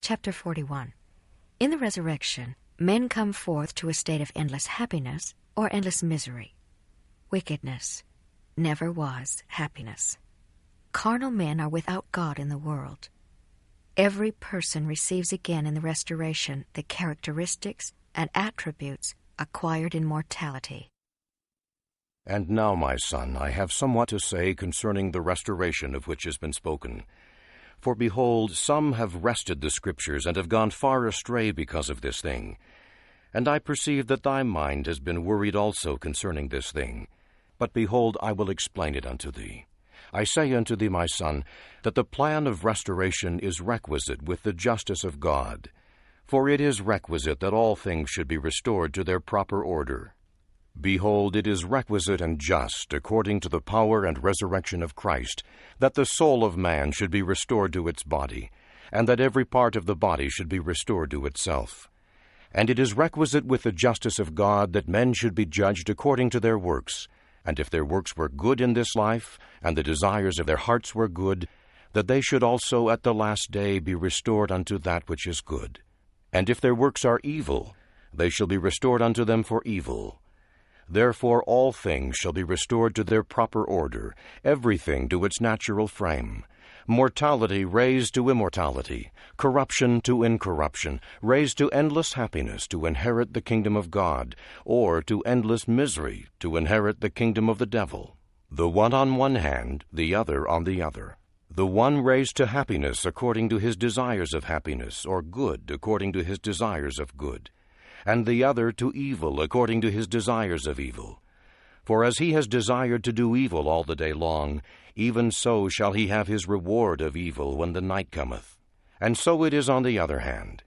Chapter 41. In the resurrection, men come forth to a state of endless happiness or endless misery. Wickedness never was happiness. Carnal men are without God in the world. Every person receives again in the restoration the characteristics and attributes acquired in mortality. And now, my son, I have somewhat to say concerning the restoration of which has been spoken. For behold, some have wrested the Scriptures, and have gone far astray because of this thing. And I perceive that thy mind has been worried also concerning this thing. But behold, I will explain it unto thee. I say unto thee, my son, that the plan of restoration is requisite with the justice of God. For it is requisite that all things should be restored to their proper order. Behold, it is requisite and just, according to the power and resurrection of Christ, that the soul of man should be restored to its body, and that every part of the body should be restored to itself. And it is requisite with the justice of God that men should be judged according to their works, and if their works were good in this life, and the desires of their hearts were good, that they should also at the last day be restored unto that which is good. And if their works are evil, they shall be restored unto them for evil. Therefore all things shall be restored to their proper order, everything to its natural frame. Mortality raised to immortality, corruption to incorruption, raised to endless happiness to inherit the kingdom of God, or to endless misery to inherit the kingdom of the devil. The one on one hand, the other on the other. The one raised to happiness according to his desires of happiness, or good according to his desires of good, and the other to evil according to his desires of evil. For as he has desired to do evil all the day long, even so shall he have his reward of evil when the night cometh. And so it is on the other hand.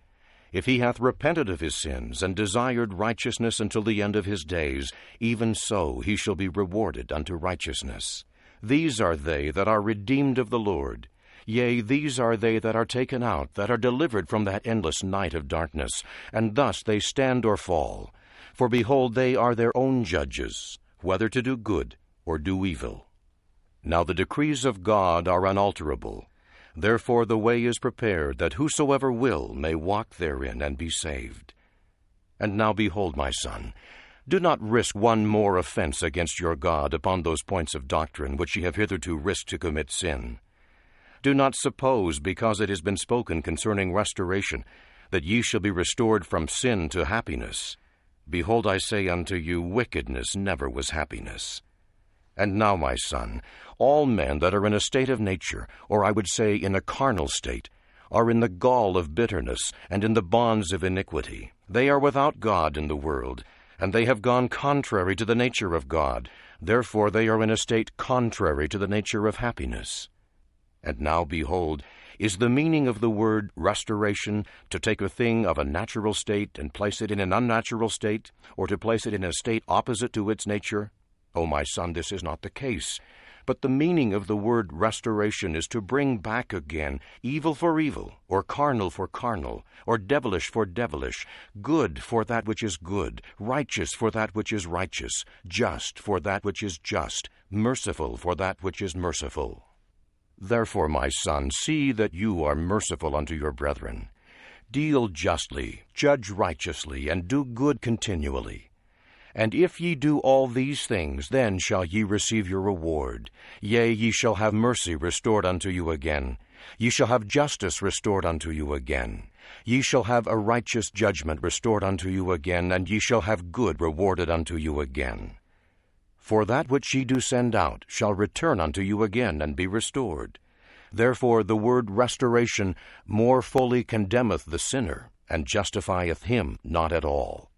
If he hath repented of his sins, and desired righteousness until the end of his days, even so he shall be rewarded unto righteousness. These are they that are redeemed of the Lord. Yea, these are they that are taken out, that are delivered from that endless night of darkness, and thus they stand or fall. For behold, they are their own judges, whether to do good or do evil. Now the decrees of God are unalterable. Therefore the way is prepared, that whosoever will may walk therein and be saved. And now behold, my son, do not risk one more offense against your God upon those points of doctrine which ye have hitherto risked to commit sin. Do not suppose, because it has been spoken concerning restoration, that ye shall be restored from sin to happiness. Behold, I say unto you, wickedness never was happiness. And now, my son, all men that are in a state of nature, or I would say in a carnal state, are in the gall of bitterness and in the bonds of iniquity. They are without God in the world, and they have gone contrary to the nature of God. Therefore they are in a state contrary to the nature of happiness. And now, behold, is the meaning of the word restoration to take a thing of a natural state and place it in an unnatural state, or to place it in a state opposite to its nature? O my son, this is not the case. But the meaning of the word restoration is to bring back again evil for evil, or carnal for carnal, or devilish for devilish, good for that which is good, righteous for that which is righteous, just for that which is just, merciful for that which is merciful. Therefore, my son, see that you are merciful unto your brethren. Deal justly, judge righteously, and do good continually. And if ye do all these things, then shall ye receive your reward. Yea, ye shall have mercy restored unto you again. Ye shall have justice restored unto you again. Ye shall have a righteous judgment restored unto you again, and ye shall have good rewarded unto you again. For that which ye do send out shall return unto you again, and be restored. Therefore the word restoration more fully condemneth the sinner, and justifieth him not at all.